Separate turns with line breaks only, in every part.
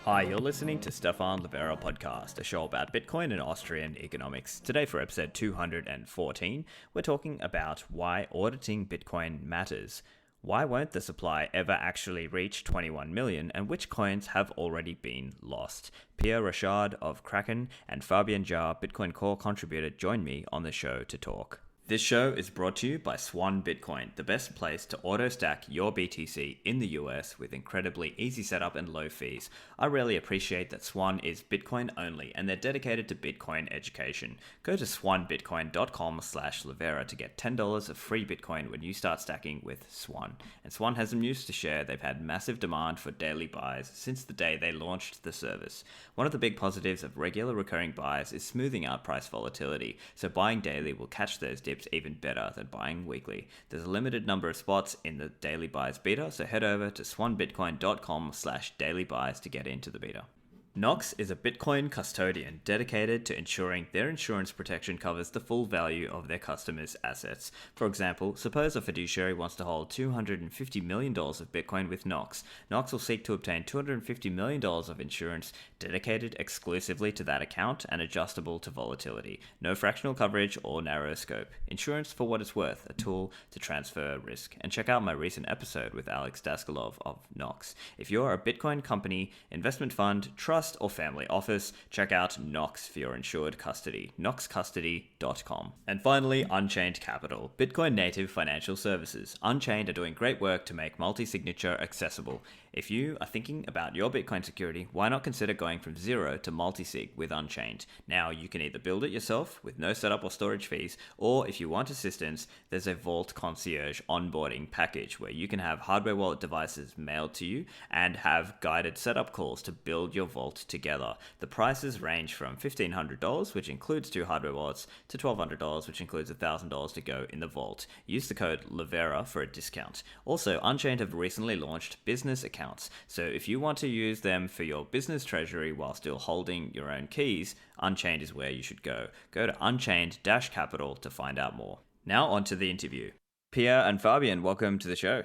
Hi, you're listening to Stefan Livera Podcast, a show about Bitcoin and Austrian economics. Today, for episode 214, we're talking about why auditing Bitcoin matters. Why won't the supply ever actually reach 21 million, and which coins have already been lost? Pierre Rochard of Kraken and Fabian Jahr, Bitcoin Core contributor, join me on the show to talk. This show is brought to you by Swan Bitcoin, the best place to auto-stack your BTC in the US with incredibly easy setup and low fees. I really appreciate that Swan is Bitcoin only and they're dedicated to Bitcoin education. Go to swanbitcoin.com/Livera to get $10 of free Bitcoin when you start stacking with Swan. And Swan has some news to share. They've had massive demand for daily buys since the day they launched the service. One of the big positives of regular recurring buys is smoothing out price volatility, so buying daily will catch those dips even better than buying weekly. There's a limited number of spots in the daily buys beta, so head over to swanbitcoin.com/dailybuys to get into the beta. Nox is a Bitcoin custodian dedicated to ensuring their insurance protection covers the full value of their customers' assets. For example, suppose a fiduciary wants to hold $250 million of Bitcoin with Nox. Nox will seek to obtain $250 million of insurance dedicated exclusively to that account and adjustable to volatility. No fractional coverage or narrow scope. Insurance for what it's worth, a tool to transfer risk. And check out my recent episode with Alex Daskalov of Nox. If you're a Bitcoin company, investment fund, trust, or family office, check out Nox for your insured custody, noxcustody.com. And finally, Unchained Capital, Bitcoin native financial services. Unchained are doing great work to make multi-signature accessible. If you are thinking about your Bitcoin security, why not consider going from zero to multi-sig with Unchained? Now, you can either build it yourself with no setup or storage fees, or if you want assistance, there's a Vault Concierge onboarding package where you can have hardware wallet devices mailed to you and have guided setup calls to build your vault together. The prices range from $1,500, which includes 2 hardware wallets, to $1,200, which includes $1,000 to go in the vault. Use the code LIVERA for a discount. Also, Unchained have recently launched business accounts, so if you want to use them for your business treasury while still holding your own keys, Unchained is where you should go. Go to Unchained-Capital to find out more. Now on to the interview. Pierre and Fabian, welcome to the show.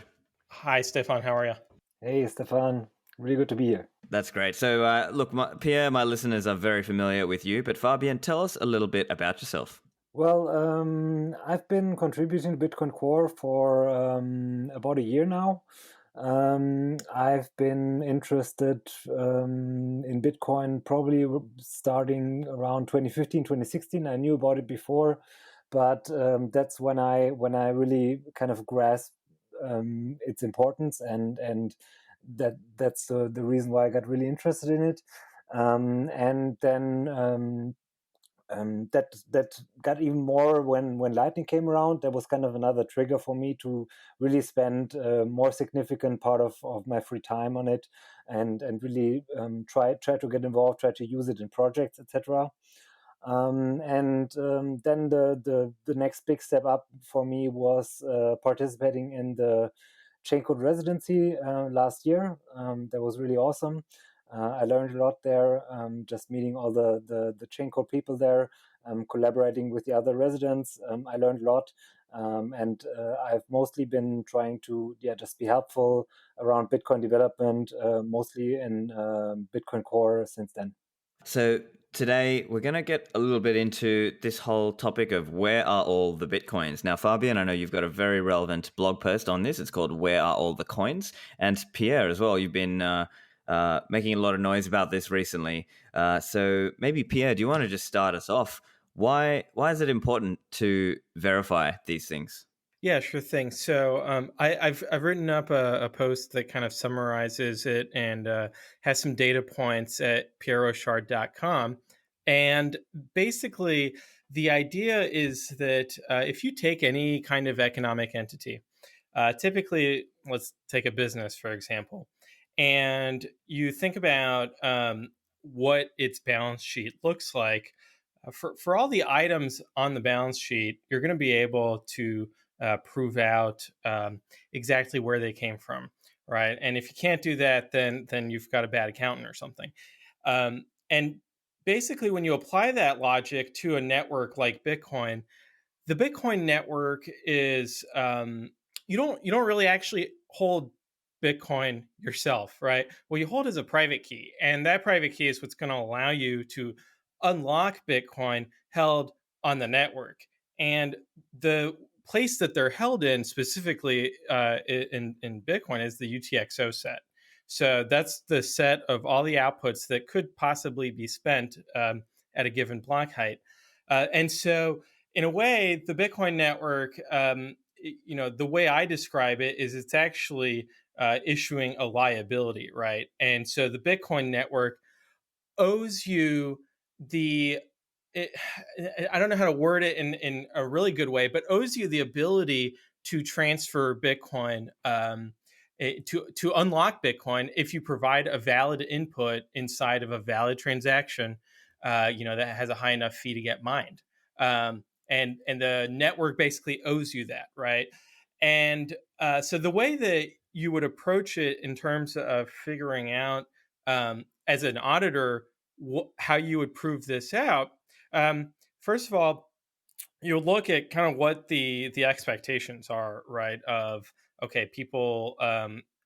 Hi, Stefan. How are you?
Hey, Stefan. Really good to be here.
That's great. So, look, Pierre, my listeners are very familiar with you, but Fabian, tell us a little bit about yourself.
Well, I've been contributing to Bitcoin Core for about a year now. I've been interested in Bitcoin probably starting around 2015, 2016. I knew about it before, but that's when I really kind of grasped its importance and that's the reason why I got really interested in it. And then that got even more when Lightning came around. That was kind of another trigger for me to really spend a more significant part of my free time on it, and really try to get involved, try to use it in projects, etc. Then the next big step up for me was participating in the Chain Code residency last year. That was really awesome. I learned a lot there, just meeting all the Chain Code people there, collaborating with the other residents. I learned a lot, and I've mostly been trying to just be helpful around Bitcoin development, mostly in Bitcoin Core since then.
So today we're going to get a little bit into this whole topic of where are all the Bitcoins. Now, Fabian, I know you've got a very relevant blog post on this. It's called Where Are All the Coins? And Pierre as well, you've been making a lot of noise about this recently. So maybe Pierre, do you want to just start us off? Why is it important to verify these things?
Yeah, sure thing. So I've written up a post that kind of summarizes it and has some data points at pierrerochard.com. And basically, the idea is that if you take any kind of economic entity, typically, let's take a business, for example, and you think about what its balance sheet looks like, for all the items on the balance sheet, you're going to be able to prove out exactly where they came from, right? And if you can't do that, then you've got a bad accountant or something. And basically, when you apply that logic to a network like Bitcoin, the Bitcoin network is you don't really actually hold Bitcoin yourself, right? Well, you hold as a private key, and that private key is what's going to allow you to unlock Bitcoin held on the network. And the place that they're held in specifically in Bitcoin is the UTXO set. So that's the set of all the outputs that could possibly be spent at a given block height. And so, in a way, the Bitcoin network, the way I describe it is it's actually issuing a liability, right? And so the Bitcoin network owes you the it, I don't know how to word it in a really good way, but owes you the ability to transfer Bitcoin, to unlock Bitcoin if you provide a valid input inside of a valid transaction, that has a high enough fee to get mined. And the network basically owes you that, right? And so the way that you would approach it in terms of figuring out, as an auditor, how you would prove this out. First of all, you look at kind of what the expectations are, right? Of, okay, people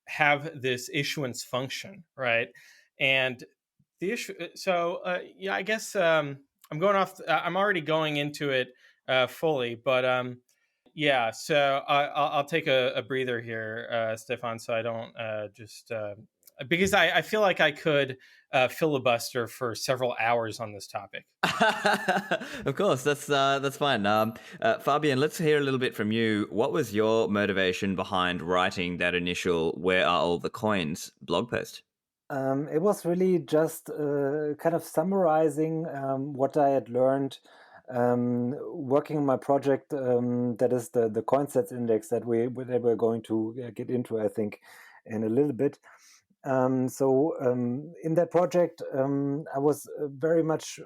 have this issuance function, right? And the issue. So yeah, I guess I'm going off. I'm already going into it fully, but yeah. So I'll take a breather here, Stefan, so I don't just because I feel like I could filibuster for several hours on this topic.
Of course, that's fine. Fabian, let's hear a little bit from you. What was your motivation behind writing that initial "Where are all the coins" blog post?
It was really just kind of summarizing what I had learned working on my project. That is the CoinSets index that we're going to get into, I think, in a little bit. So in that project, I was very much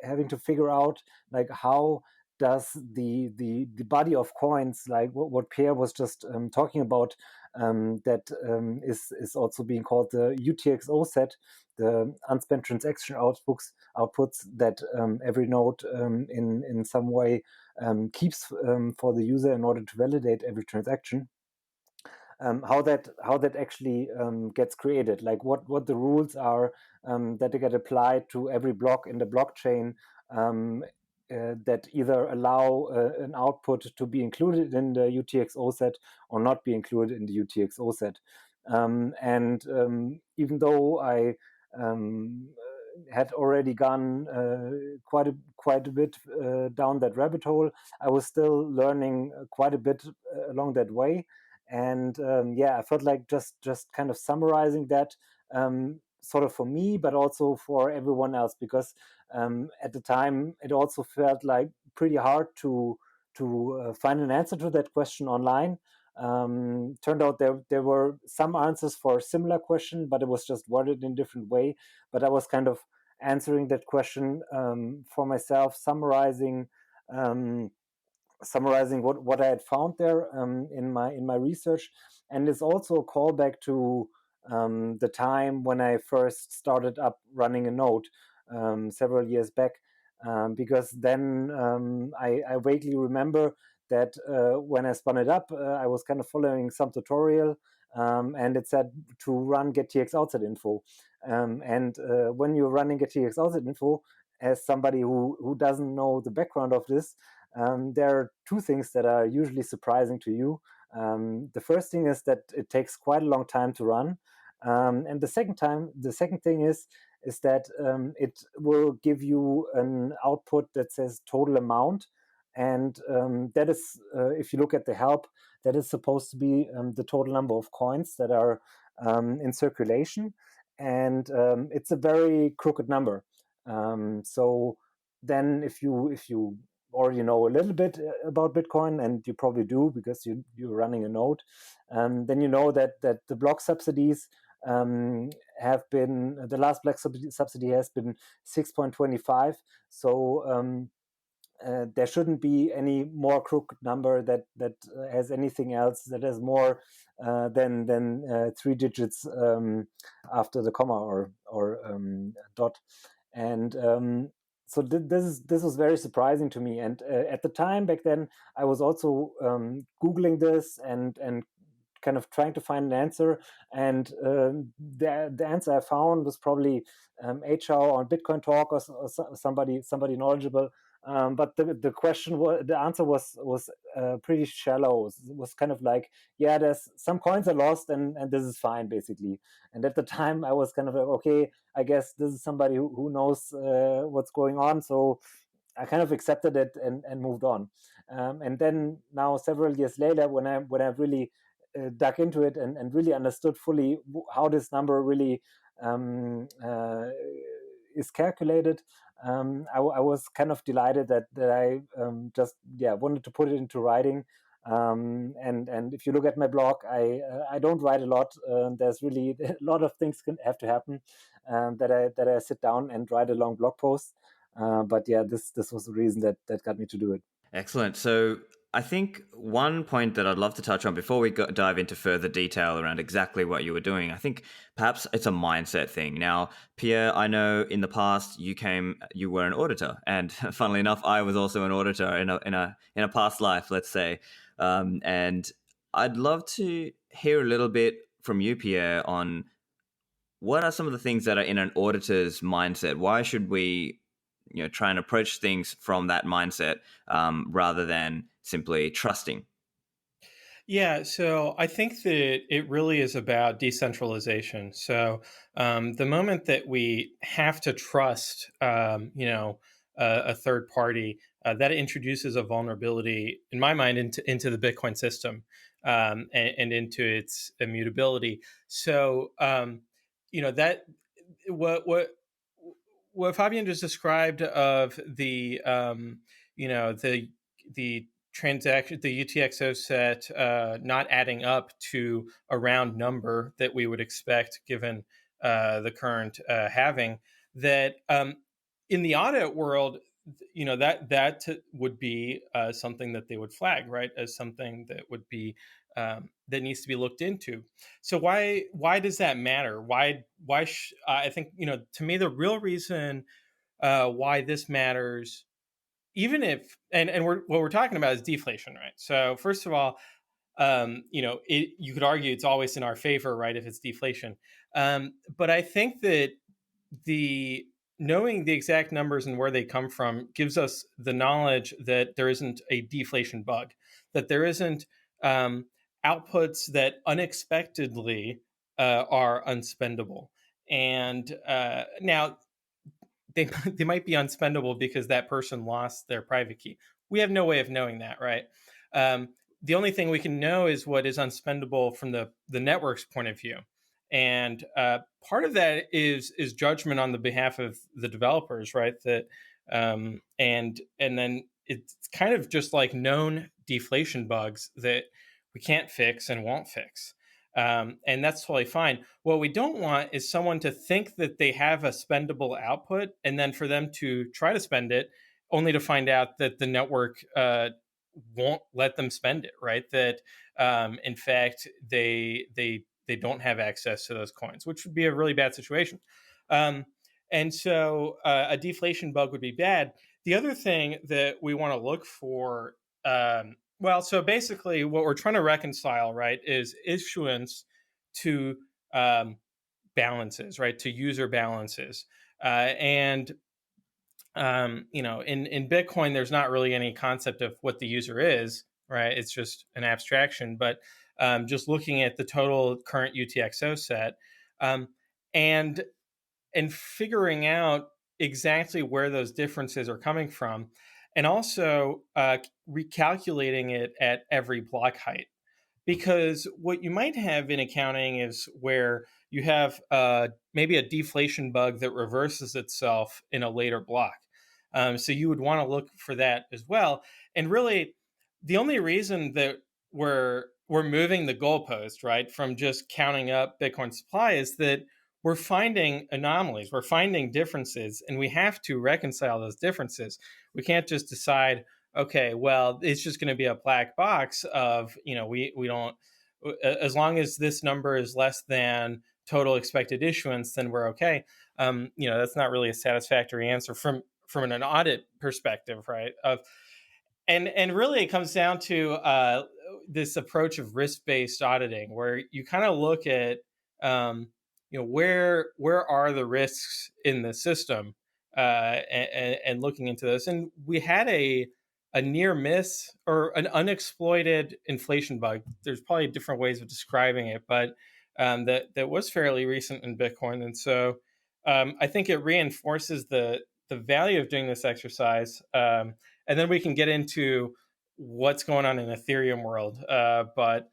having to figure out like how does the body of coins, like what Pierre was just talking about, that is also being called the UTXO set, the unspent transaction outputs that every node in some way keeps for the user in order to validate every transaction. How that actually gets created, like what the rules are that get applied to every block in the blockchain, that either allow an output to be included in the UTXO set or not be included in the UTXO set. And even though I had already gone quite a bit down that rabbit hole, I was still learning quite a bit along that way. And yeah, I felt like just kind of summarizing that, sort of for me, but also for everyone else, because at the time it also felt like pretty hard to find an answer to that question online. Turned out there were some answers for a similar question, but it was just worded in a different way. But I was kind of answering that question for myself, summarizing what I had found there in my research, and it's also a callback to the time when I first started up running a node several years back, because then I vaguely remember that when I spun it up, I was kind of following some tutorial. And it said to run Gettxoutset info, and when you're running Gettxoutset info, as somebody who doesn't know the background of this, there are two things that are usually surprising to you. The first thing is that it takes quite a long time to run, and the second thing is that it will give you an output that says total amount, and that is, if you look at the help, that is supposed to be the total number of coins that are in circulation, and it's a very crooked number. So then, if you already know a little bit about Bitcoin, and you probably do because you're running a node, then you know that the block subsidies have been, the last block subsidy has been 6.25. So there shouldn't be any more crooked number that has anything else that has more than 3 digits after the comma or dot. And so this was very surprising to me. And at the time back then, I was also Googling this and kind of trying to find an answer, and the answer I found was probably HR on Bitcoin Talk, or somebody knowledgeable. But the question was, the answer was pretty shallow. It was kind of like, yeah, there's some coins are lost, and this is fine, basically. And at the time, I was kind of like, okay, I guess this is somebody who knows what's going on. So I kind of accepted it and moved on. And then now, several years later, when I really dug into it and really understood fully how this number really is calculated, I was kind of delighted that I just wanted to put it into writing. And if you look at my blog, I don't write a lot. There's really a lot of things have to happen that I sit down and write a long blog post. But yeah, this was the reason that got me to do it.
Excellent. So I think one point that I'd love to touch on before we dive into further detail around exactly what you were doing, I think perhaps it's a mindset thing. Now, Pierre, I know in the past you were an auditor, and funnily enough, I was also an auditor in a past life, let's say. And I'd love to hear a little bit from you, Pierre, on what are some of the things that are in an auditor's mindset. Why should we try and approach things from that mindset rather than simply trusting?
Yeah, so I think that it really is about decentralization. So the moment that we have to trust, a third party, that introduces a vulnerability, in my mind, into the Bitcoin system, and into its immutability. So that what Fabian just described of the transaction, the Utxoset not adding up to a round number that we would expect given the current halving, that in the audit world, that would be something that they would flag, right, as something that would be that needs to be looked into. So why does that matter? I think, to me, the real reason why this matters, even if what we're talking about is deflation, right? So first of all, you could argue it's always in our favor, right, if it's deflation. But I think that the knowing the exact numbers and where they come from gives us the knowledge that there isn't a deflation bug, that there isn't outputs that unexpectedly are unspendable. And now they might be unspendable because that person lost their private key. We have no way of knowing that, right? The only thing we can know is what is unspendable from the network's point of view. And part of that is judgment on the behalf of the developers, right? That and then it's kind of just like known deflation bugs that we can't fix and won't fix. And that's totally fine. What we don't want is someone to think that they have a spendable output and then for them to try to spend it only to find out that the network won't let them spend it, right? That in fact, they don't have access to those coins, which would be a really bad situation. And so a deflation bug would be bad. The other thing that we want to look for, so basically what we're trying to reconcile, right, is issuance to balances, right, to user balances. In Bitcoin, there's not really any concept of what the user is, right? It's just an abstraction. But just looking at the total current Utxoset, and figuring out exactly where those differences are coming from, and also recalculating it at every block height. Because what you might have in accounting is where you have maybe a deflation bug that reverses itself in a later block. So you would want to look for that as well. And really, the only reason that we're moving the goalpost, right, from just counting up Bitcoin supply is that we're finding anomalies, we're finding differences, and we have to reconcile those differences. We can't just decide, okay, well, it's just going to be a black box of, we don't, as long as this number is less than total expected issuance, then we're okay. That's not really a satisfactory answer from an audit perspective, right? And really it comes down to, this approach of risk-based auditing, where you kind of look at where are the risks in the system, and looking into this. And we had a near miss, or an unexploited inflation bug. There's probably different ways of describing it, but that was fairly recent in Bitcoin. And so I think it reinforces the value of doing this exercise. And then we can get into what's going on in Ethereum world. But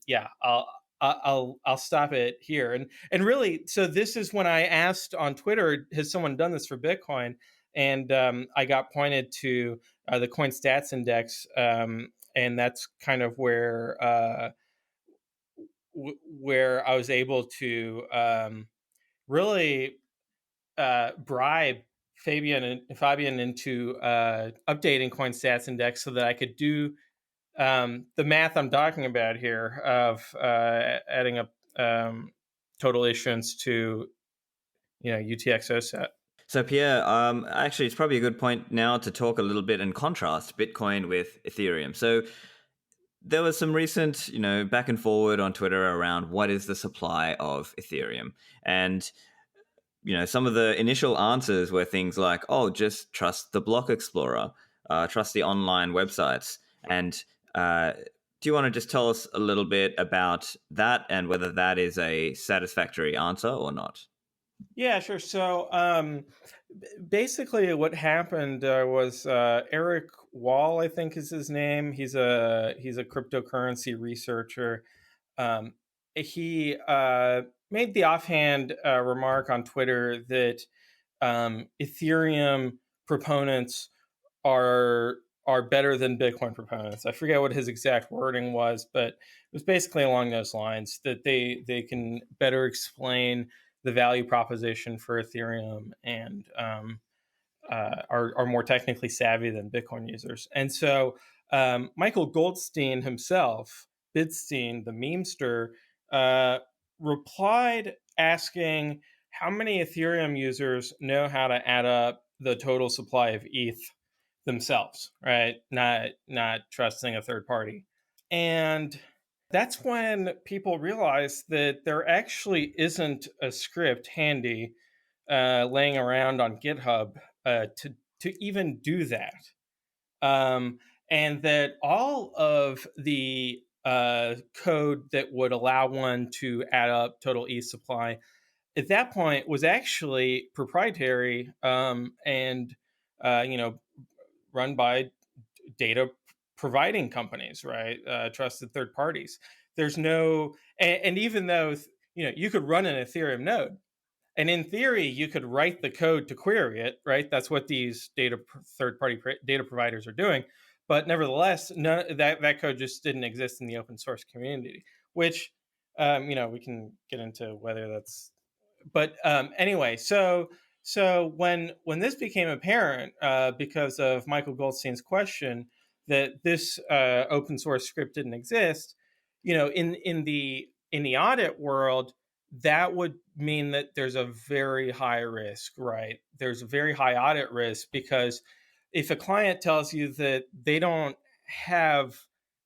yeah, I'll stop it here. And really, so this is when I asked on Twitter, has someone done this for Bitcoin? And I got pointed to the Coin Stats Index, and that's kind of where I was able to really bribe Fabian into updating Coin Stats Index so that I could do the math I'm talking about here of adding up total issuance to Utxoset.
So Pierre, actually, it's probably a good point now to talk a little bit and contrast Bitcoin with Ethereum. So there was some recent, back and forward on Twitter around what is the supply of Ethereum, and some of the initial answers were things like, "Oh, just trust the block explorer, trust the online websites." And do you want to just tell us a little bit about that and whether that is a satisfactory answer or not?
Yeah, sure. So basically what happened was Eric Wall, I think is his name. He's a cryptocurrency researcher. He made the offhand remark on Twitter that Ethereum proponents are better than Bitcoin proponents. I forget what his exact wording was, but it was basically along those lines, that they can better explain the value proposition for Ethereum, and are more technically savvy than Bitcoin users. And so Michael Goldstein himself, Bidstein, the memester, replied asking how many Ethereum users know how to add up the total supply of ETH themselves, right? Not trusting a third party. And that's when people realized that there actually isn't a script handy laying around on GitHub to even do that, and that all of the code that would allow one to add up total ETH supply at that point was actually proprietary, and run by data providing companies, right? Trusted third parties. There's no, and even though you could run an Ethereum node, and in theory you could write the code to query it, right? That's what these third party data providers are doing. But nevertheless, that code just didn't exist in the open source community, which we can get into whether that's. But anyway, so when this became apparent, because of Michael Goldstein's question that this open source script didn't exist, in the audit world, that would mean that there's a very high risk, right? There's a very high audit risk, because if a client tells you that they don't have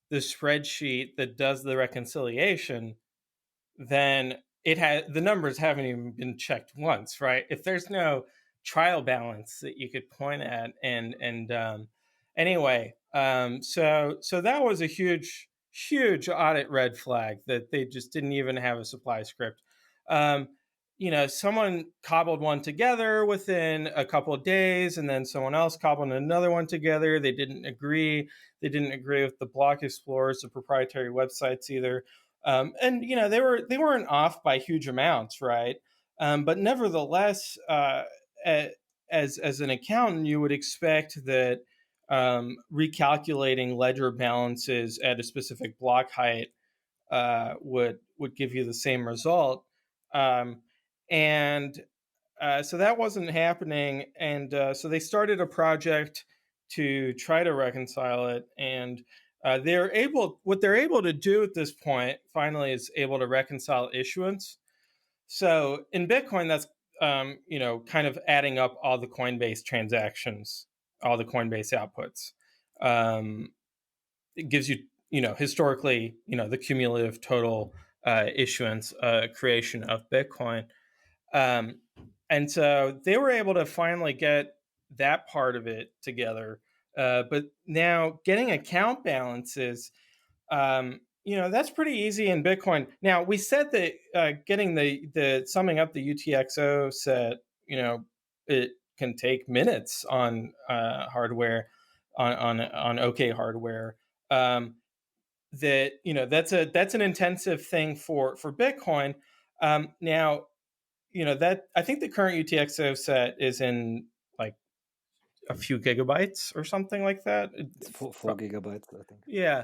the spreadsheet that does the reconciliation, then the numbers haven't even been checked once, right? If there's no trial balance that you could point at, and anyway, so that was a huge audit red flag, that they just didn't even have a supply script. Someone cobbled one together within a couple of days, and then someone else cobbled another one together. They didn't agree. They didn't agree with the block explorers, the proprietary websites either. And they weren't off by huge amounts, right? But nevertheless, as an accountant, you would expect that recalculating ledger balances at a specific block height would give you the same result. And so that wasn't happening, and so they started a project to try to reconcile it. And what they're able to do at this point finally is able to reconcile issuance. So in Bitcoin, that's kind of adding up all the Coinbase transactions, all the Coinbase outputs. It gives you historically, the cumulative total issuance creation of Bitcoin. And so they were able to finally get that part of it together. But now getting account balances, that's pretty easy in Bitcoin. Now, we said that getting the summing up the UTXO-set, it can take minutes on hardware, on OK hardware. That's an intensive thing for Bitcoin. Now, that I think the current UTXO-set is in like a few gigabytes or something like that.
It's 4 gigabytes, I think.
Yeah.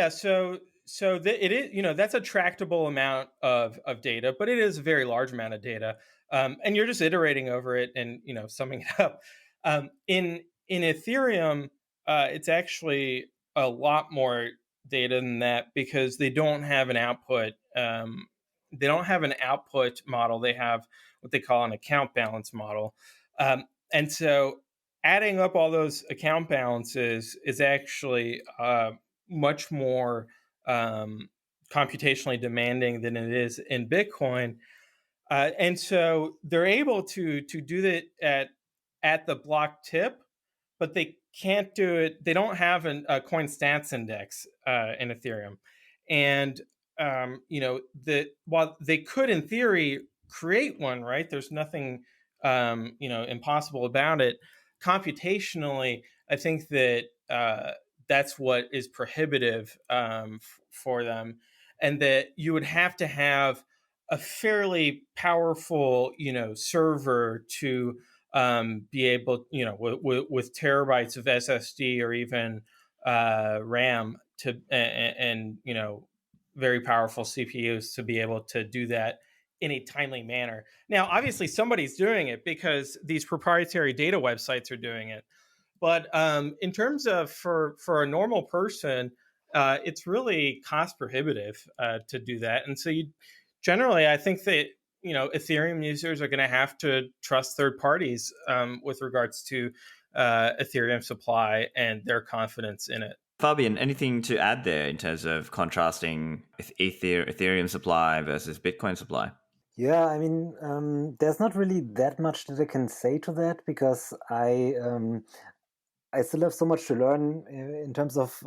So it is, that's a tractable amount of data, but it is a very large amount of data, and you're just iterating over it and summing it up. In Ethereum, it's actually a lot more data than that because they don't have an output. They don't have an output model. They have what they call an account balance model, and so adding up all those account balances is actually much more computationally demanding than it is in Bitcoin. And so they're able to do that at the block tip, but they can't do it. They don't have a coin stats index in Ethereum. And, while they could, in theory, create one, right? There's nothing, impossible about it. Computationally, I think that that's what is prohibitive for them, and that you would have to have a fairly powerful, server to be able, with terabytes of SSD or even RAM and very powerful CPUs to be able to do that in a timely manner. Now, obviously, somebody's doing it because these proprietary data websites are doing it. But in terms of for a normal person, it's really cost prohibitive to do that. And so generally, I think that Ethereum users are going to have to trust third parties with regards to Ethereum supply and their confidence in it.
Fabian, anything to add there in terms of contrasting Ethereum supply versus Bitcoin supply?
Yeah, I mean, there's not really that much that I can say to that because I still have so much to learn in terms of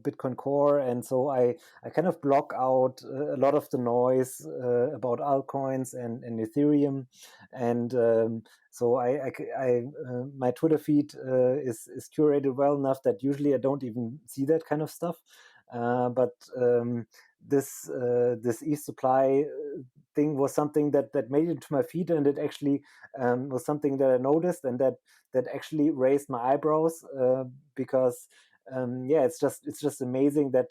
Bitcoin Core, and so I kind of block out a lot of the noise about altcoins and Ethereum, and so my Twitter feed is curated well enough that usually I don't even see that kind of stuff, but this ETH supply thing was something that made it to my feed, and it actually was something that I noticed and that actually raised my eyebrows because it's just amazing that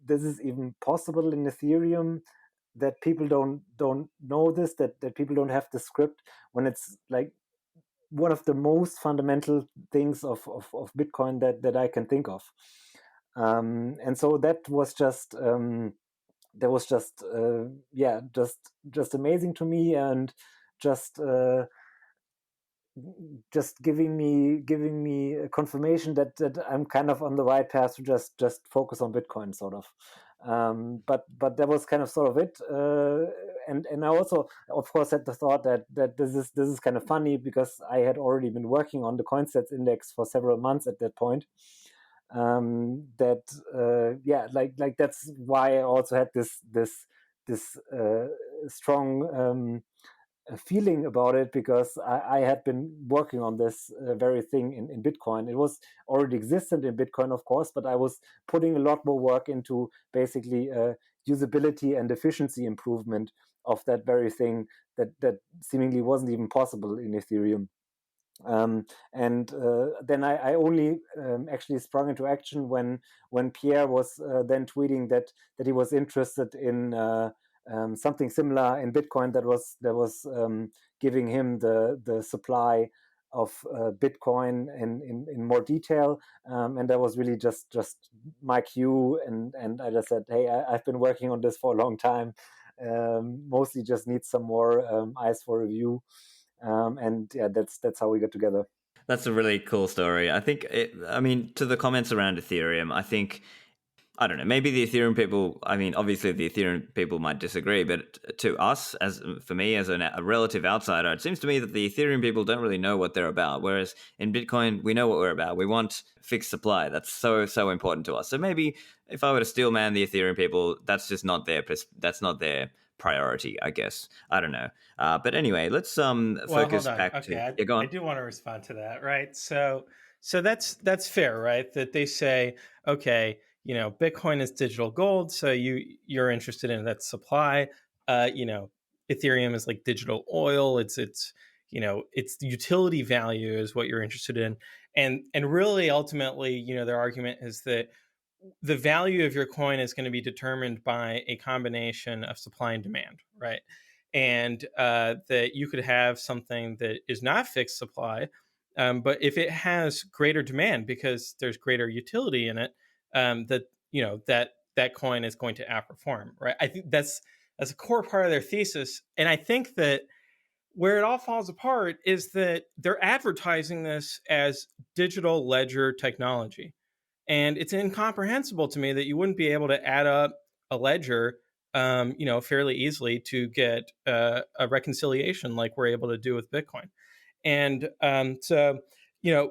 this is even possible in Ethereum, that people don't know this, that people don't have the script when it's like one of the most fundamental things of Bitcoin that I can think of. And so that was just just amazing to me, and just giving me a confirmation that I'm kind of on the right path to just focus on Bitcoin, sort of. But that was kind of sort of it. And I also, of course, had the thought that this is kind of funny because I had already been working on the CoinStats index for several months at that point. That's why I also had this strong feeling about it, because I had been working on this very thing in Bitcoin. It was already existent in Bitcoin, of course, but I was putting a lot more work into basically usability and efficiency improvement of that very thing that seemingly wasn't even possible in Ethereum. And then I only actually sprung into action when Pierre was then tweeting that he was interested in something similar in Bitcoin that was giving him the supply of Bitcoin in more detail, and that was really just my cue, and I just said, hey, I've been working on this for a long time, mostly just need some more eyes for review. And yeah, that's how we got together.
That's a really cool story. I think to the comments around Ethereum, I think I don't know, maybe the Ethereum people, I mean, obviously the Ethereum people might disagree, but to us, for me, as a relative outsider, it seems to me that the Ethereum people don't really know what they're about. Whereas in Bitcoin, we know what we're about. We want fixed supply. That's so important to us. So maybe if I were to steel man the Ethereum people, that's just not that's not their priority, I guess. I don't know. But anyway, let's
Well,
focus
hold on.
back to,
Okay,
yeah, go
I
on.
do want to respond to that, right? So that's fair, right? That they say, okay, Bitcoin is digital gold, so you're interested in that supply. Ethereum is like digital oil. It's the utility value is what you're interested in, and really ultimately, their argument is that the value of your coin is going to be determined by a combination of supply and demand, right? And that you could have something that is not fixed supply, but if it has greater demand because there's greater utility in it, that coin is going to outperform, right? I think that's a core part of their thesis, and I think that where it all falls apart is that they're advertising this as digital ledger technology. And it's incomprehensible to me that you wouldn't be able to add up a ledger, fairly easily to get a reconciliation like we're able to do with Bitcoin. And so, the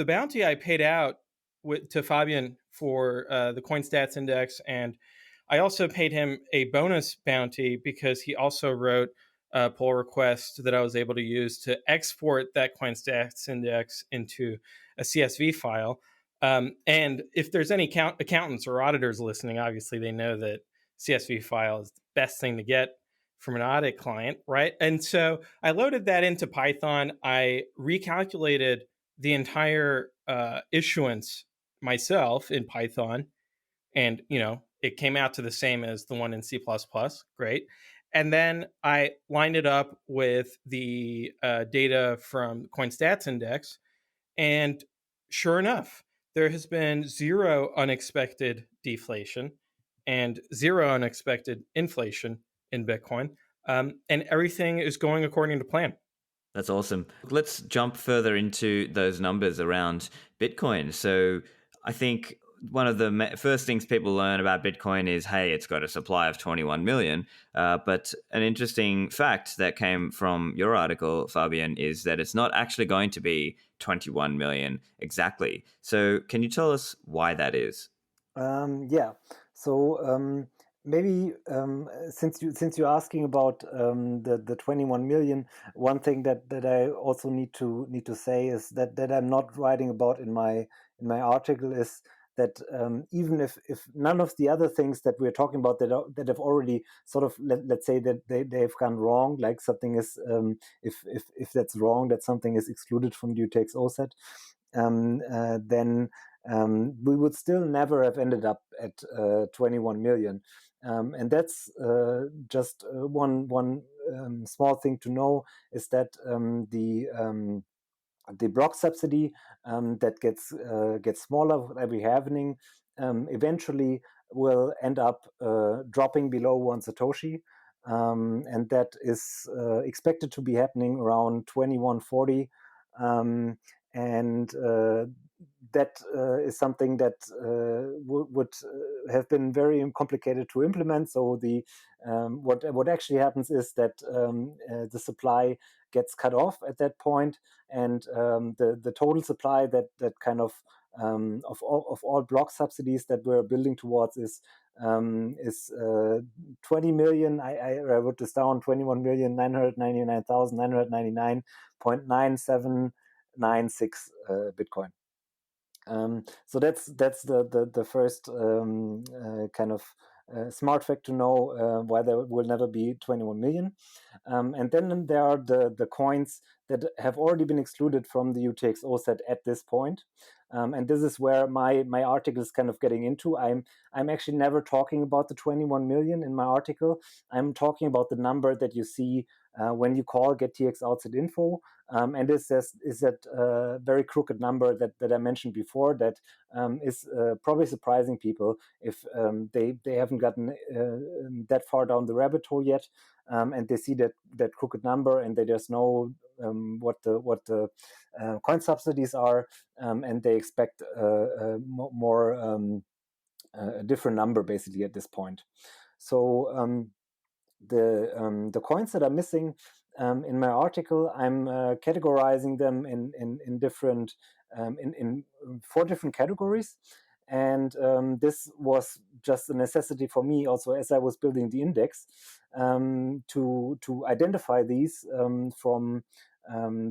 bounty I paid out to Fabian for the CoinStats index, and I also paid him a bonus bounty because he also wrote a pull request that I was able to use to export that CoinStats index into a CSV file. And if there's any accountants or auditors listening, obviously they know that CSV file is the best thing to get from an audit client, right? And so I loaded that into Python. I recalculated the entire issuance myself in Python, and it came out to the same as the one in C++. Great. And then I lined it up with the data from CoinStats index, and sure enough, there has been zero unexpected deflation and zero unexpected inflation in Bitcoin. And everything is going according to plan.
That's awesome. Let's jump further into those numbers around Bitcoin. So I think one of the first things people learn about Bitcoin is, hey, it's got a supply of 21 million. But an interesting fact that came from your article, Fabian, is that it's not actually going to be 21 million exactly. So can you tell us why that is?
Yeah. So maybe since you're asking about the 21 million, one thing that I also need to say is that I'm not writing about in my article is that even if none of the other things that we're talking about that have already sort of let's say that they've gone wrong, like something is if that's wrong, that something is excluded from the Gettxoutset, then we would still never have ended up at 21 million. And that's just one small thing to know is that the block subsidy that gets smaller with every halvening eventually will end up dropping below 1 Satoshi. And that is expected to be happening around 2140. And that is something that would have been very complicated to implement. So the what actually happens is that the supply gets cut off at that point, and the total supply that kind of all block subsidies that we're building towards is 20 million. I wrote this down: 21,999,999.9796 Bitcoin. So that's the first kind of smart fact to know why there will never be 21 million. And then there are the coins that have already been excluded from the UTXO set at this point. And this is where my article is kind of getting into. I'm actually never talking about the 21 million in my article. I'm talking about the number that you see when you call Gettxoutset info. And this is that very crooked number that I mentioned before that is probably surprising people if they haven't gotten that far down the rabbit hole yet, and they see that crooked number and they just know what the coin subsidies are, and they expect more a different number basically at this point. So the coins that are missing in my article, I'm categorizing them in different in 4 different categories. And this was just a necessity for me also as I was building the index to identify these from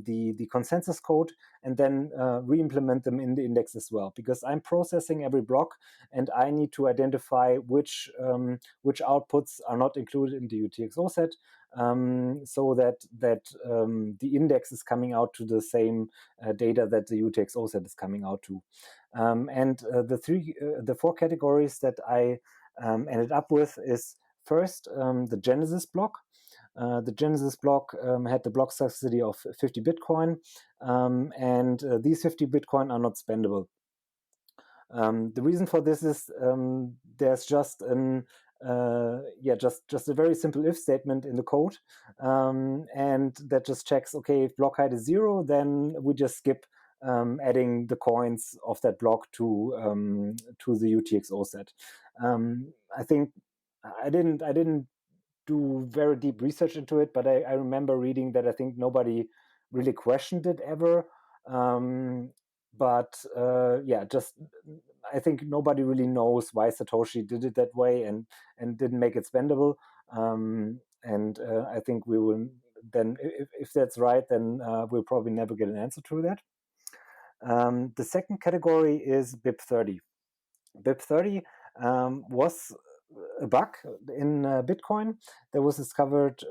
the consensus code and then re-implement them in the index as well, because I'm processing every block and I need to identify which outputs are not included in the UTXO-set, so that the index is coming out to the same data that the UTXO-set is coming out to. And the 4 categories that I ended up with is first the Genesis block. The Genesis block had the block subsidy of 50 Bitcoin, and these 50 Bitcoin are not spendable. The reason for this is there's just just a very simple if statement in the code, and that just checks, okay, if block height is 0, then we just skip adding the coins of that block to the UTXO set. I think I didn't do very deep research into it, but I remember reading that I think nobody really questioned it ever. But just I think nobody really knows why Satoshi did it that way and didn't make it spendable. And I think we will then, if that's right, then we'll probably never get an answer to that. The second category is BIP30. BIP30 was a bug in Bitcoin that was discovered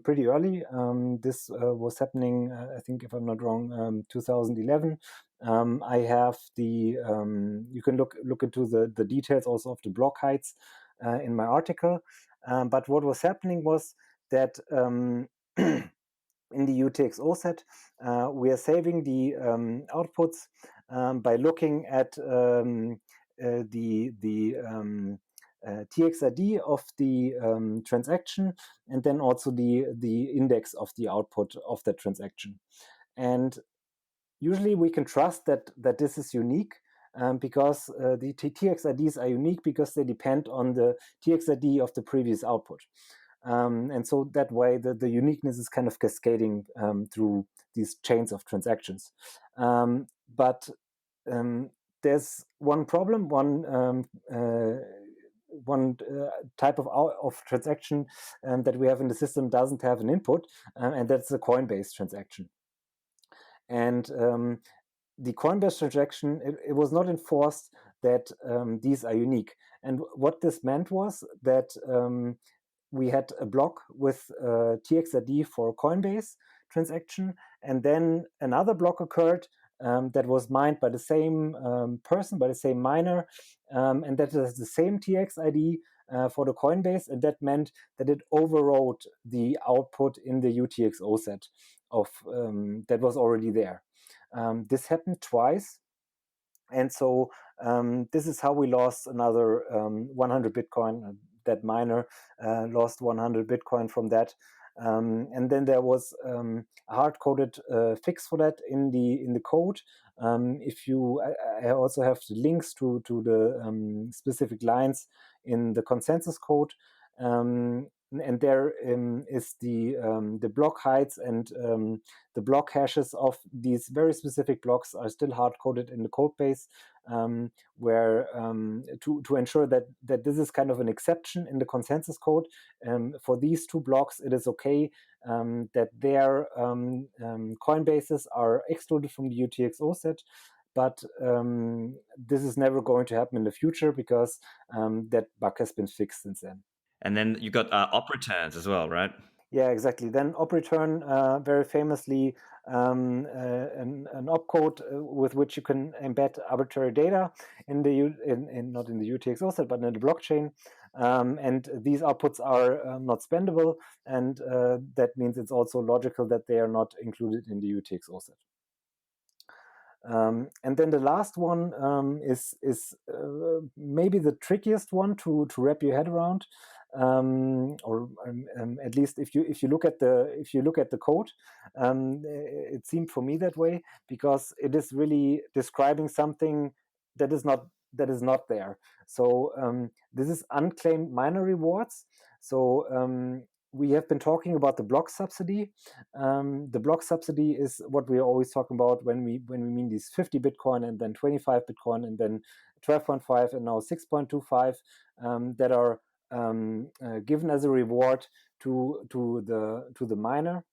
pretty early. This was happening, I think, if I'm not wrong, 2011. I have the you can look into the details also of the block heights in my article. But what was happening was that in the UTXO set, we are saving the outputs by looking at the TXID of the transaction, and then also the index of the output of that transaction. And usually we can trust that this is unique because the TXIDs are unique because they depend on the TXID of the previous output. And so that way the uniqueness is kind of cascading through these chains of transactions. But there's one problem, one type of transaction that we have in the system doesn't have an input, and that's the Coinbase transaction. And the Coinbase transaction, it was not enforced that these are unique. And what this meant was that we had a block with TXID for Coinbase transaction, and then another block occurred that was mined by the same person, by the same miner, and that is the same TXID for the Coinbase, and that meant that it overrode the output in the UTXO set of that was already there. This happened twice, and so this is how we lost another 100 Bitcoin. That miner lost 100 Bitcoin from that. And then there was a hard-coded fix for that in the code. I also have the links to the specific lines in the consensus code. And there is the block heights and the block hashes of these very specific blocks are still hard-coded in the code base, where to ensure that this is kind of an exception in the consensus code. For these 2 blocks, it is okay that their Coinbases are excluded from the UTXO set. But this is never going to happen in the future because that bug has been fixed since then.
And then you got op returns as well, right?
Yeah, exactly. Then op return, very famously, an opcode with which you can embed arbitrary data in not in the UTXO set, but in the blockchain. And these outputs are not spendable, and that means it's also logical that they are not included in the UTXO set. And then the last one is maybe the trickiest one to wrap your head around, or at least if you look at the code, it seemed for me that way, because it is really describing something that is not that is not there. So this is unclaimed miner rewards. So we have been talking about the block subsidy. The block subsidy is what we are always talking about when we mean these 50 Bitcoin and then 25 Bitcoin and then 12.5 and now 6.25 that are given as a reward to the miner.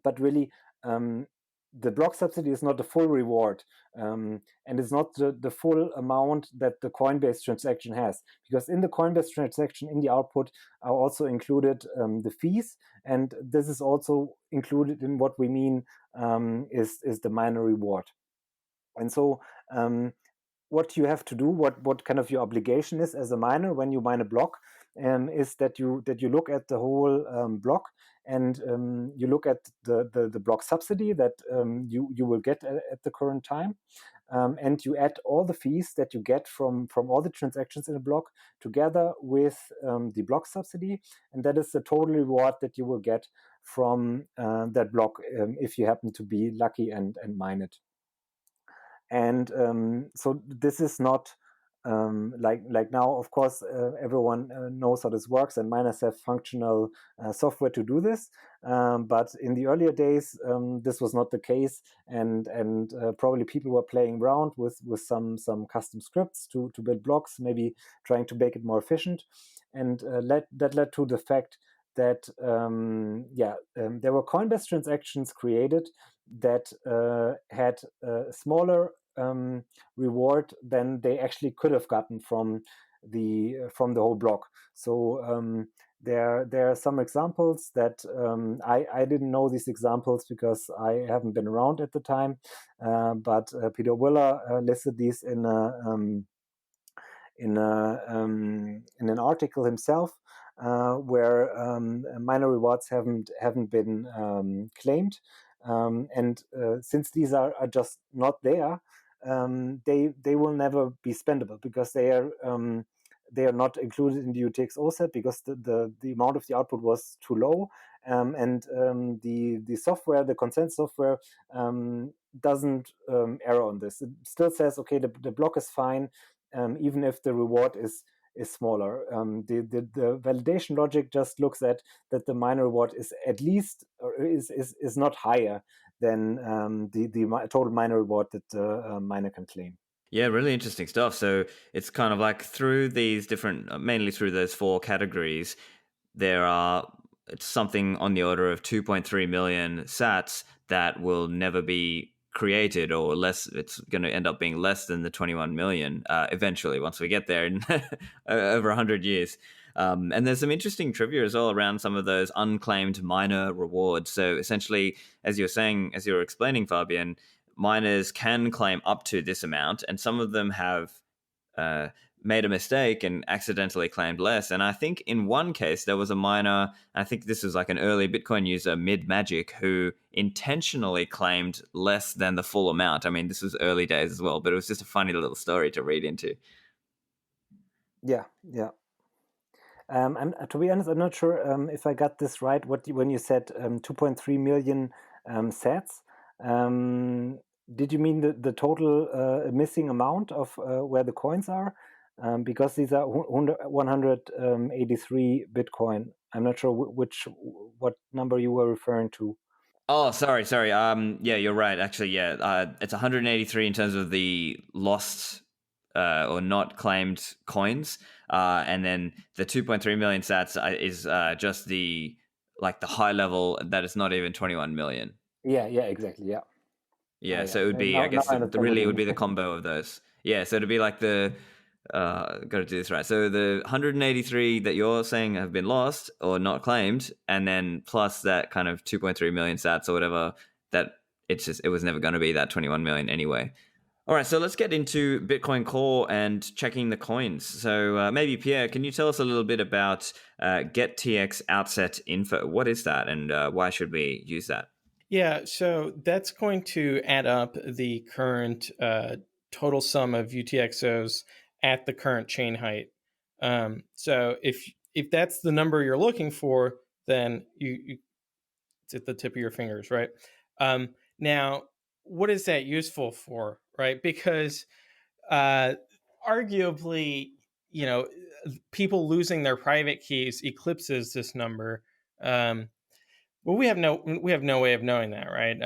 But really, the block subsidy is not the full reward, and it's not the full amount that the Coinbase transaction has, because in the Coinbase transaction, in the output, are also included the fees, and this is also included in what we mean is the miner reward. And so what you have to do, what kind of your obligation is as a miner when you mine a block, is that you look at the whole block, and you look at the block subsidy that you will get at the current time, and you add all the fees that you get from all the transactions in a block together with the block subsidy, and that is the total reward that you will get from that block if you happen to be lucky and mine it. And so this is not like now, of course, everyone knows how this works, and miners have functional software to do this. But in the earlier days, this was not the case, and probably people were playing around with some custom scripts to build blocks, maybe trying to make it more efficient, and that led to the fact that there were Coinbase transactions created that had smaller reward than they actually could have gotten from the whole block. So there are some examples that I didn't know these examples because I haven't been around at the time, but Peter Willer listed these in an article himself, where minor rewards haven't been claimed, and since these are just not there, they will never be spendable because they are not included in the Gettxoutset because the amount of the output was too low, and the software, the consent software, doesn't error on this. It still says, okay, the block is fine, even if the reward is smaller. The validation logic just looks at that the miner reward is at least, or is not higher than the total miner reward that the miner can claim.
Yeah, really interesting stuff. So it's kind of like through these different, mainly through those four categories, there are it's something on the order of 2.3 million sats that will never be created, or less. It's going to end up being less than the 21 million eventually once we get there in over 100 years. And there's some interesting trivia as well around some of those unclaimed miner rewards. So essentially, as you were explaining, Fabian, miners can claim up to this amount, and some of them have made a mistake and accidentally claimed less. And I think in one case, there was a miner, I think this was like an early Bitcoin user, Mid Magic, who intentionally claimed less than the full amount. I mean, this was early days as well, but it was just a funny little story to read into.
Yeah. And to be honest, I'm not sure if I got this right. When you said 2.3 million sats, did you mean the total missing amount of where the coins are? Because these are 183 Bitcoin. I'm not sure what number you were referring to.
Oh, sorry. Yeah, you're right. Actually, yeah, it's 183 in terms of the lost or not claimed coins, and then the 2.3 million sats is just the high level that is not even 21 million.
Yeah, exactly. Yeah.
Yeah,
Oh,
so it would be,
now,
I guess,
now I understand what
really
you
it would be
mean.
the combo of those. Yeah, so it'd be like got to do this right. So the 183 that you're saying have been lost or not claimed, and then plus that kind of 2.3 million sats or whatever, that it was never going to be that 21 million anyway. All right, so let's get into Bitcoin Core and checking the coins. So maybe Pierre, can you tell us a little bit about Gettxoutset info? What is that, and why should we use that?
Yeah, so that's going to add up the current total sum of UTXOs at the current chain height. So if that's the number you're looking for, then you it's at the tip of your fingers, right? Now, what is that useful for, right? Because arguably, people losing their private keys eclipses this number. Well, we have no way of knowing that, right?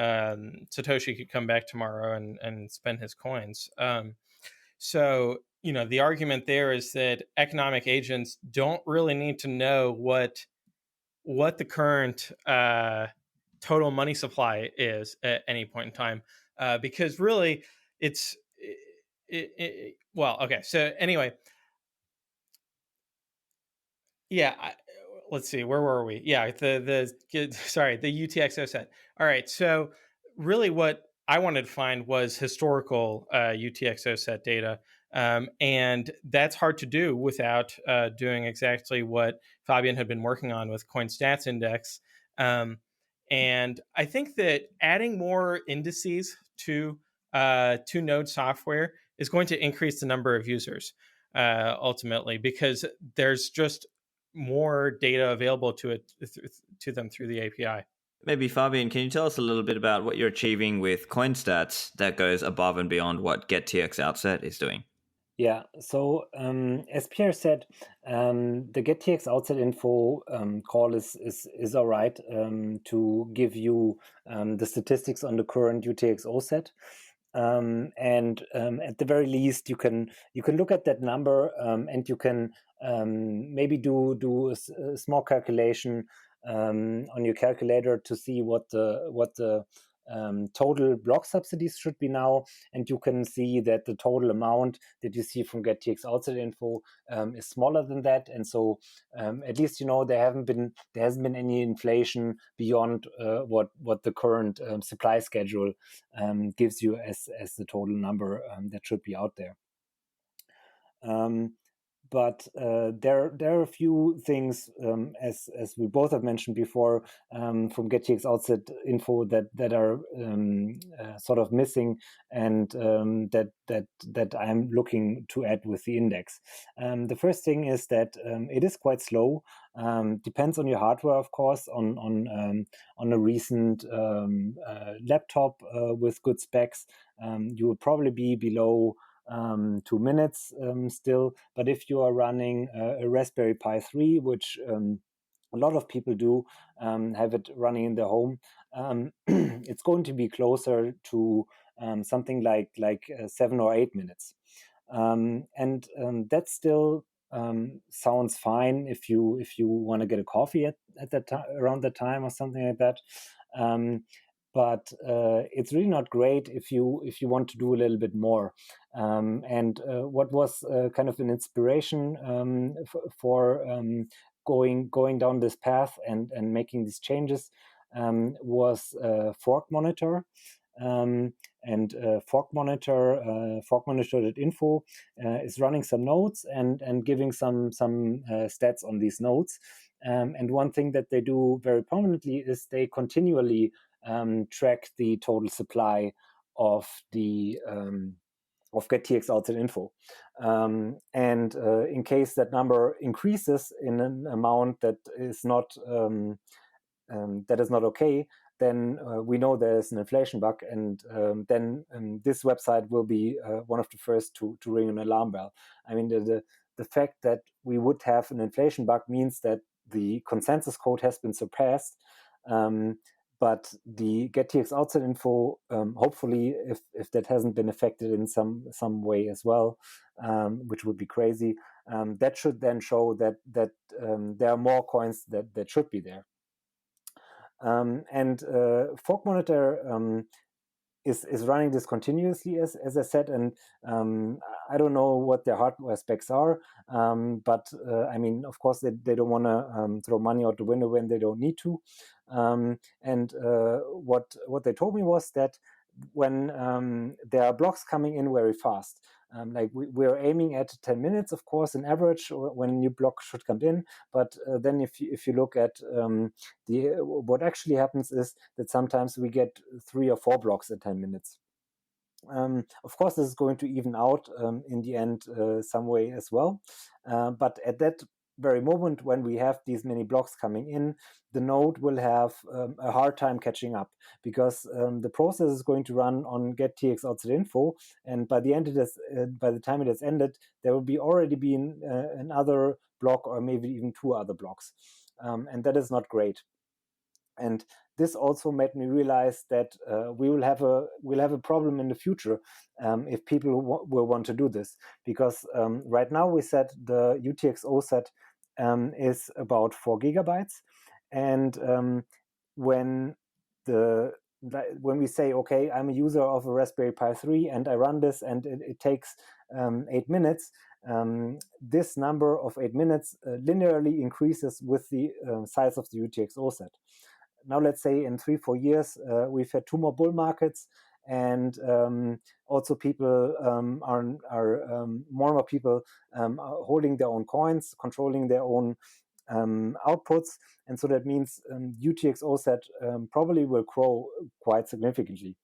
Satoshi could come back tomorrow and spend his coins. So, the argument there is that economic agents don't really need to know what the current total money supply is at any point in time, because really it's well, okay. So anyway, yeah. Let's see, where were we? Yeah, sorry, the UTXO-set. All right, so really what I wanted to find was historical UTXO-set data, and that's hard to do without doing exactly what Fabian had been working on with CoinStats Index. And I think that adding more indices to Node software is going to increase the number of users ultimately, because there's just more data available to them through the API.
Maybe Fabian, can you tell us a little bit about what you're achieving with CoinStats that goes above and beyond what Gettxoutset is doing?
Yeah, so as Pierre said, the Gettxoutset info call is all right to give you the statistics on the current UTXO set. And at the very least, you can look at that number and you can maybe do a small calculation on your calculator to see what the total block subsidies should be now, and you can see that the total amount that you see from Gettxoutset info is smaller than that, and so at least there hasn't been any inflation beyond what the current supply schedule gives you as the total number that should be out there. But there are a few things, as we both have mentioned before, from Gettxoutset info that are sort of missing, and that I'm looking to add with the index. The first thing is that it is quite slow. Depends on your hardware, of course. On a recent laptop with good specs, you will probably be below 2 minutes still. But if you are running a Raspberry Pi 3, which a lot of people do have it running in their home, it's going to be closer to something like 7 or 8 minutes. And that still sounds fine if you want to get a coffee at that time, around that time or something like that. But it's really not great if you want to do a little bit more. And what was kind of an inspiration for going down this path and making these changes was Fork Monitor. And Fork Monitor.info is running some nodes and giving some stats on these nodes. And one thing that they do very prominently is they continually track the total supply of the of Gettxoutset info. And in case that number increases in an amount that is not okay, then we know there's an inflation bug, and then this website will be one of the first to ring an alarm bell. I mean, the fact that we would have an inflation bug means that the consensus code has been surpassed. But the Gettxoutset info, hopefully, if that hasn't been affected in some way as well, which would be crazy, that should then show that there are more coins that should be there. And Fork Monitor is running this continuously, as I said, and I don't know what their hardware specs are, but I mean, of course, they don't want to throw money out the window when they don't need to. And what they told me was that when there are blocks coming in very fast, like we're aiming at 10 minutes, of course, in average when a new block should come in. But then if you look at what actually happens is that sometimes we get 3 or 4 blocks at 10 minutes. Of course, this is going to even out in the end some way as well. But at that very moment when we have these many blocks coming in, the node will have a hard time catching up, because the process is going to run on Gettxoutset info, and by the time it has ended, there will be already been another block, or maybe even 2 other blocks, and that is not great. And this also made me realize that we'll have a problem in the future if people will want to do this, because right now we said the UTXO-set is about 4 gigabytes, and when we say, okay, I'm a user of a Raspberry Pi 3 and I run this and it takes 8 minutes, this number of 8 minutes linearly increases with the size of the UTXO set. Now let's say in 3-4 years we've had 2 more bull markets, and also people are more and more people are holding their own coins, controlling their own outputs, and so that means UTXO-set probably will grow quite significantly.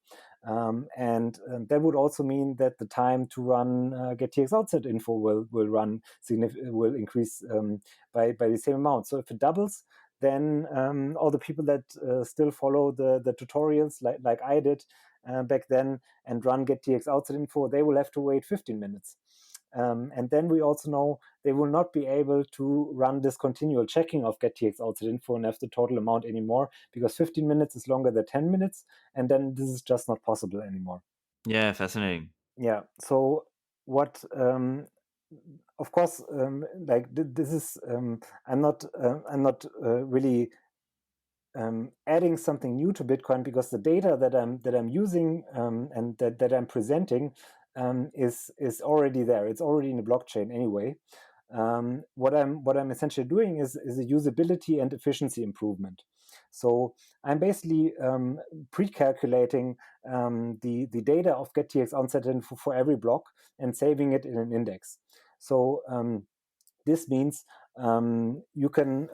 And that would also mean that the time to run Gettxoutset info will increase by the same amount. So if it doubles, then all the people that still follow the tutorials like I did back then and run Gettxoutset info, they will have to wait 15 minutes. And then we also know they will not be able to run this continual checking of Gettxoutset info and have the total amount anymore, because 15 minutes is longer than 10 minutes, and then this is just not possible anymore.
Yeah, fascinating.
Yeah. So what? Of course, like this is. I'm not really adding something new to Bitcoin, because the data that I'm using and that I'm presenting is already there. It's already in the blockchain anyway. What I'm essentially doing is a usability and efficiency improvement. So I'm basically pre-calculating the data of Gettxoutset for every block and saving it in an index. So this means you can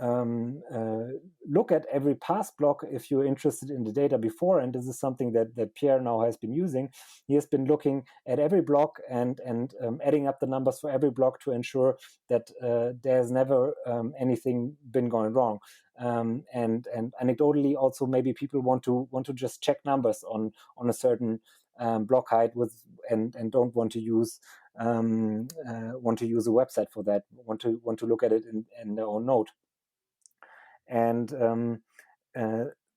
look at every past block if you're interested in the data before, and this is something that Pierre now has been using. He has been looking at every block and adding up the numbers for every block to ensure that there's never anything been going wrong. And anecdotally, also maybe people want to just check numbers on a certain block height and don't want to use a website for that. Want to look at it in their own node. And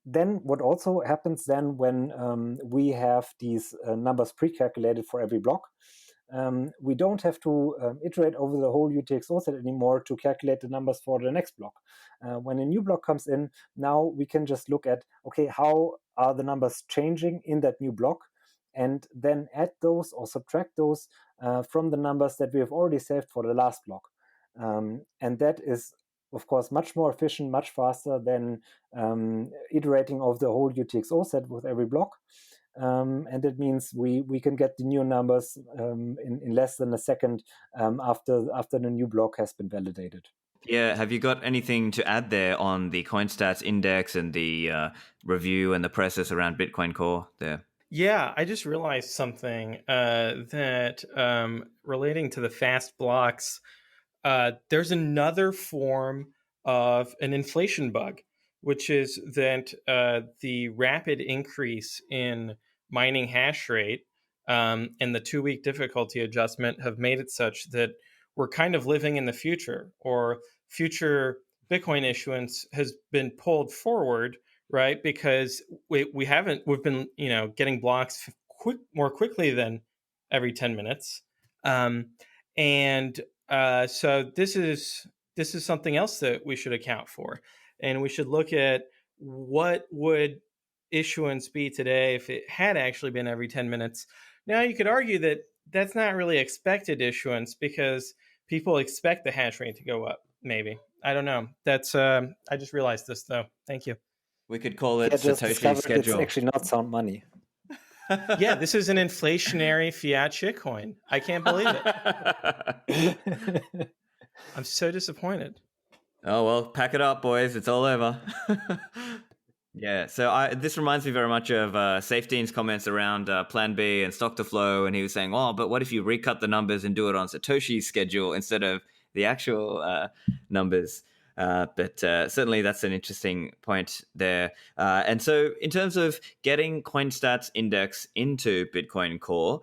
then what also happens then when we have these numbers pre-calculated for every block, we don't have to iterate over the whole UTXO-set anymore to calculate the numbers for the next block. When a new block comes in, now we can just look at, okay, how are the numbers changing in that new block, and then add those or subtract those from the numbers that we have already saved for the last block. And that is, of course, much more efficient, much faster than iterating over the whole UTXO-set with every block. And it means we can get the new numbers in less than a second after the new block has been validated.
Yeah, have you got anything to add there on the CoinStats index and the review and the process around Bitcoin Core there?
Yeah, I just realized something that relating to the fast blocks, there's another form of an inflation bug, which is that the rapid increase in mining hash rate and the 2-week difficulty adjustment have made it such that we're kind of living in the future, or future Bitcoin issuance has been pulled forward, right? Because we've been getting blocks more quickly than every 10 minutes, and so this is something else that we should account for, and we should look at what would issuance be today if it had actually been every 10 minutes. Now you could argue that that's not really expected issuance, because people expect the hash rate to go up. Maybe, I don't know. That's I just realized this though. Thank you.
We could call it
just
Satoshi's schedule.
It's actually not sound money.
Yeah, this is an inflationary fiat shitcoin. I can't believe it. I'm so disappointed.
Oh, well, pack it up, boys. It's all over. Yeah, so this reminds me very much of Safedean's comments around Plan B and stock to flow, and he was saying, oh, but what if you recut the numbers and do it on Satoshi's schedule instead of the actual numbers. But certainly that's an interesting point there. And so in terms of getting CoinStats Index into Bitcoin Core,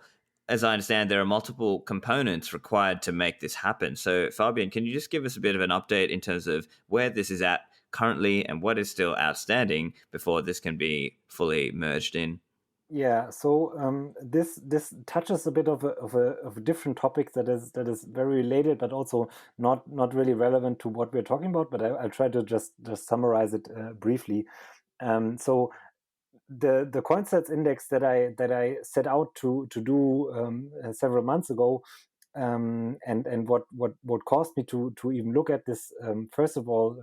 as I understand, there are multiple components required to make this happen. So Fabian, can you just give us a bit of an update in terms of where this is at currently and what is still outstanding before this can be fully merged in?
Yeah, so this touches a bit of a different topic that is very related, but also not really relevant to what we're talking about. But I'll try to just summarize it briefly. So the CoinStats index that I set out to do several months ago, and what caused me to even look at this, first of all,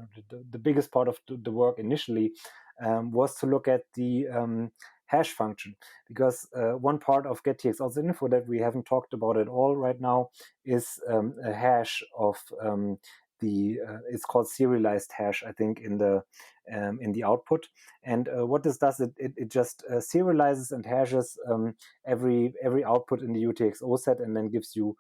the biggest part of the work initially was to look at the hash function, because one part of Gettxoutset info that we haven't talked about at all right now is a hash of it's called serialized hash, I think, in the output. And what this does, it just serializes and hashes every output in the UTXO set, and then gives you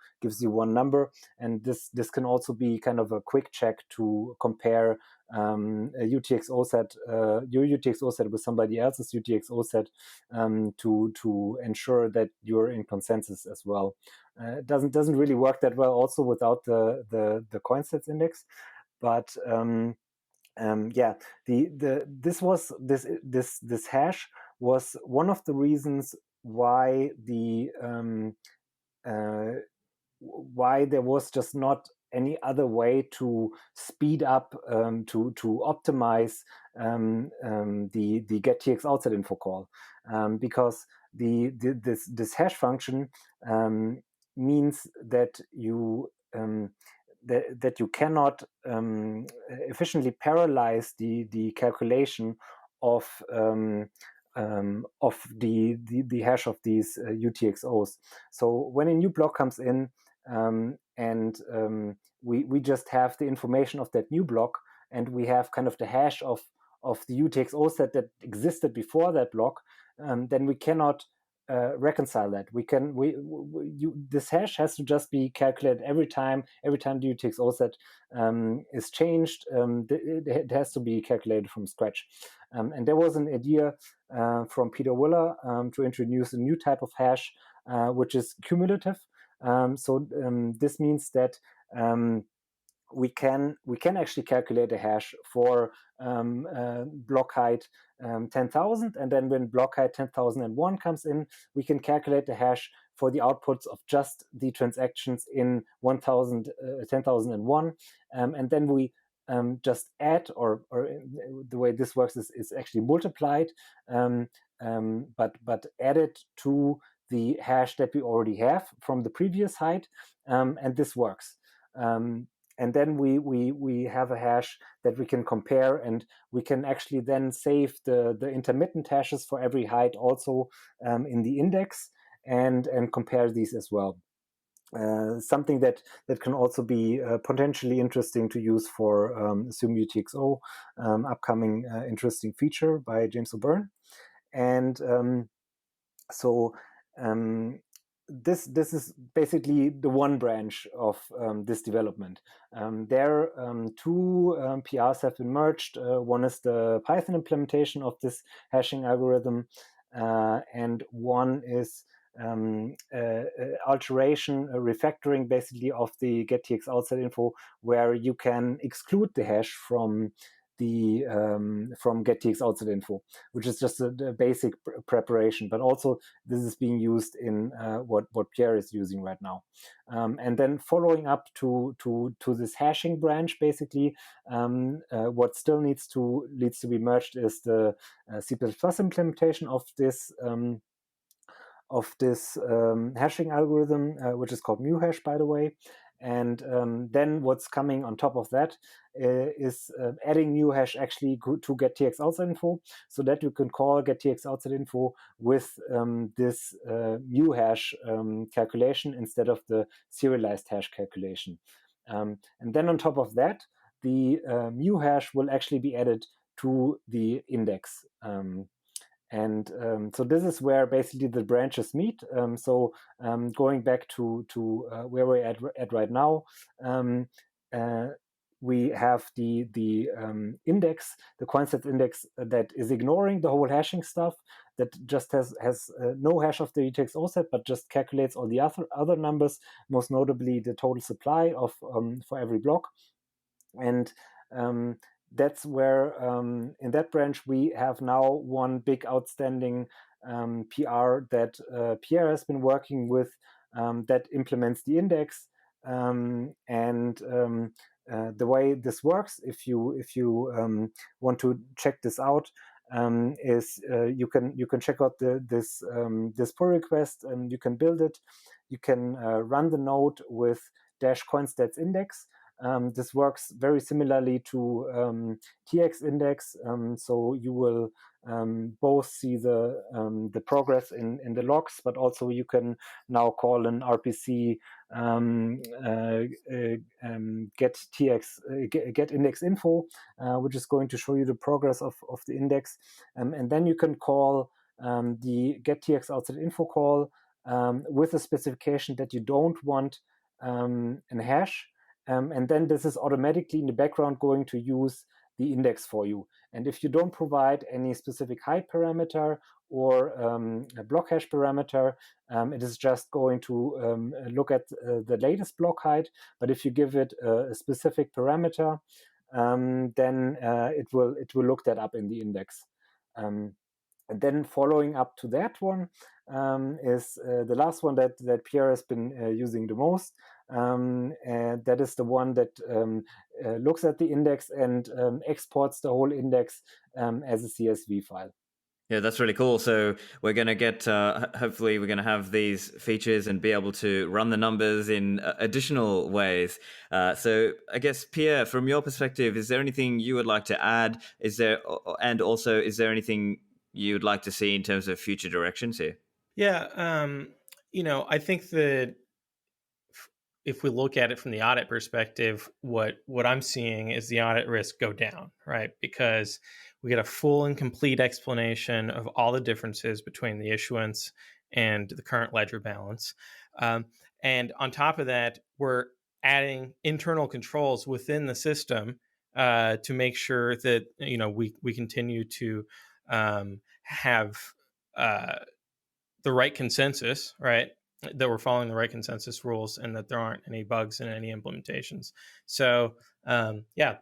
one number. And this can also be kind of a quick check to compare a UTXO set, your UTXO set with somebody else's UTXO set, to ensure that you're in consensus as well. It doesn't really work that well also without the CoinStats index, but yeah, this hash was one of the reasons why why there was just not any other way to speed up, to optimize the Gettxoutset info call, because this hash function means that you that you cannot efficiently parallelize the calculation of the hash of these UTXOs. So when a new block comes in, and we just have the information of that new block, and we have kind of the hash of the UTXO set that existed before that block, then we cannot reconcile that. This hash has to just be calculated every time the UTXO set is changed. It has to be calculated from scratch. And there was an idea from Peter Willer to introduce a new type of hash, which is cumulative. So this means that we can actually calculate a hash for block height 10,000, and then when block height 10,001 comes in, we can calculate the hash for the outputs of just the transactions in 10,001, and then we just add, or the way this works is actually multiplied, but added to the hash that we already have from the previous height, and this works. And then we have a hash that we can compare, and we can actually then save the intermittent hashes for every height also in the index, and compare these as well. Something that can also be potentially interesting to use for Assume UTXO, upcoming interesting feature by James O'Byrne. And so this is basically the one branch of this development. There, two PRs have been merged. One is the Python implementation of this hashing algorithm, and one is alteration, refactoring, basically, of the Gettxoutset info, where you can exclude the hash from Gettxoutset info, which is just a basic preparation. But also this is being used in what Pierre is using right now. And then following up to this hashing branch, basically, what still needs to be merged is the C++ implementation of this hashing algorithm, which is called muhash, by the way. And then what's coming on top of that is adding muhash actually to Gettxoutset info, so that you can call Gettxoutset info with this muhash calculation instead of the serialized hash calculation. And then on top of that, the muhash will actually be added to the index. And so this is where basically the branches meet. So going back to where we're at right now, we have the index, the coinsets index that is ignoring the whole hashing stuff, that just has no hash of the Gettxoutset, but just calculates all the other numbers, most notably the total supply of for every block. And that's where in that branch we have now one big outstanding PR that Pierre has been working with, that implements the index. The way this works, if you want to check this out, is you can check out this pull request, and you can build it. You can run the node with -coinstats index. This works very similarly to TX index, so you will both see the progress in the logs, but also you can now call an RPC get index info, which is going to show you the progress of the index, and then you can call the Gettxoutset info call with a specification that you don't want an hash. And then this is automatically in the background going to use the index for you. And if you don't provide any specific height parameter or a block hash parameter, it is just going to look at the latest block height. But if you give it a specific parameter, then it will look that up in the index. And then following up to that one is the last one that Pierre has been using the most. And that is the one that looks at the index and exports the whole index as a CSV file.
Yeah, that's really cool. So we're going to get, hopefully we're going to have these features and be able to run the numbers in additional ways. So I guess, Pierre, from your perspective, is there anything you would like to add? And also, is there anything you'd like to see in terms of future directions here?
Yeah, I think that if we look at it from the audit perspective, what I'm seeing is the audit risk go down, right? Because we get a full and complete explanation of all the differences between the issuance and the current ledger balance. And on top of that, we're adding internal controls within the system to make sure that we continue to have the right consensus, right? That we're following the right consensus rules and that there aren't any bugs in any implementations. So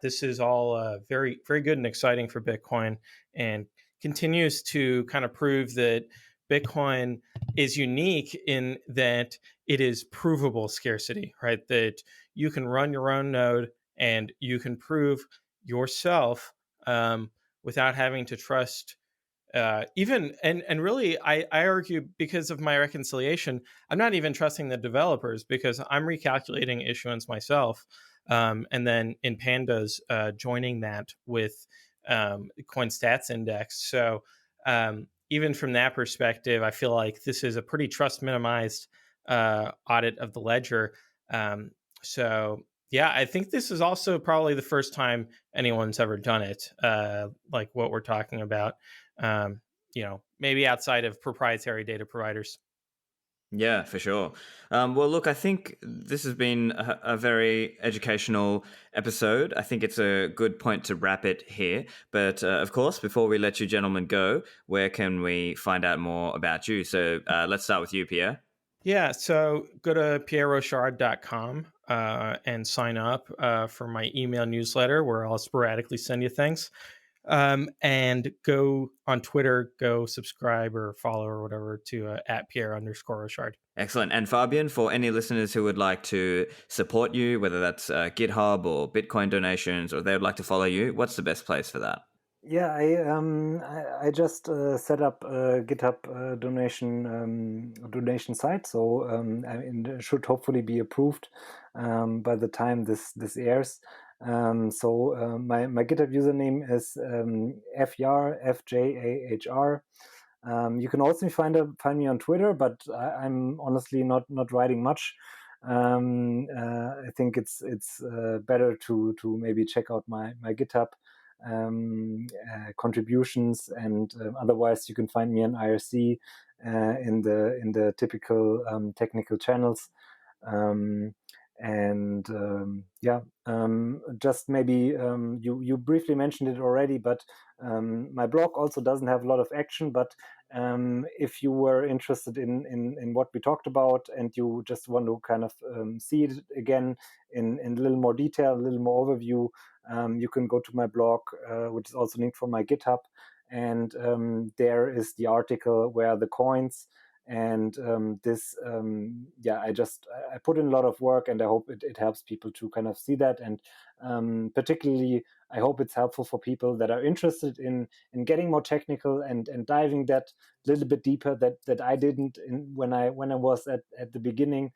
this is all very, very good and exciting for Bitcoin, and continues to kind of prove that Bitcoin is unique in that it is provable scarcity, right? That you can run your own node and you can prove yourself without having to trust really, I argue, because of my reconciliation, I'm not even trusting the developers, because I'm recalculating issuance myself, and then in Pandas joining that with CoinStats index. So even from that perspective, I feel like this is a pretty trust minimized audit of the ledger. I think this is also probably the first time anyone's ever done it, like what we're talking about. Maybe outside of proprietary data providers.
Yeah, for sure. Well, look, I think this has been a very educational episode. I think it's a good point to wrap it here. But of course, before we let you gentlemen go, where can we find out more about you? So let's start with you, Pierre.
Yeah, so go to pierrerochard.com and sign up for my email newsletter, where I'll sporadically send you things. And go on Twitter, go subscribe or follow or whatever to at Pierre_Rochard.
Excellent. And Fabian, for any listeners who would like to support you, whether that's GitHub or Bitcoin donations, or they would like to follow you, what's the best place for that?
Yeah, I just set up a GitHub donation site, so it should hopefully be approved by the time this airs. So my GitHub username is FJAR, FJAHR. You can also find me on Twitter, but I'm honestly not writing much. I think it's better to maybe check out my GitHub contributions, and otherwise you can find me on IRC in the typical technical channels. And just maybe you briefly mentioned it already, but my blog also doesn't have a lot of action. But if you were interested in what we talked about and you just want to kind of see it again in a little more detail, a little more overview, you can go to my blog, which is also linked from my GitHub. And there is the article where the coins and I put in a lot of work, and I hope it helps people to kind of see that. And particularly I hope it's helpful for people that are interested in getting more technical and diving that little bit deeper that I didn't when I was at the beginning.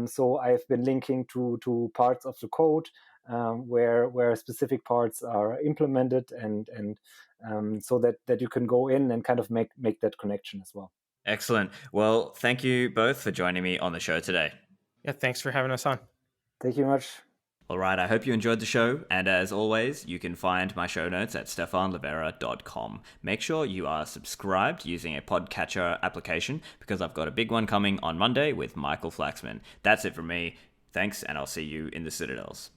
So I've been linking to parts of the code where specific parts are implemented, and so that you can go in and kind of make that connection as well.
Excellent. Well, thank you both for joining me on the show today.
Yeah, thanks for having us on.
Thank you much.
All right, I hope you enjoyed the show, and as always, you can find my show notes at stefanlivera.com. Make sure you are subscribed using a podcatcher application, because I've got a big one coming on Monday with Michael Flaxman. That's it from me. Thanks, and I'll see you in the Citadels.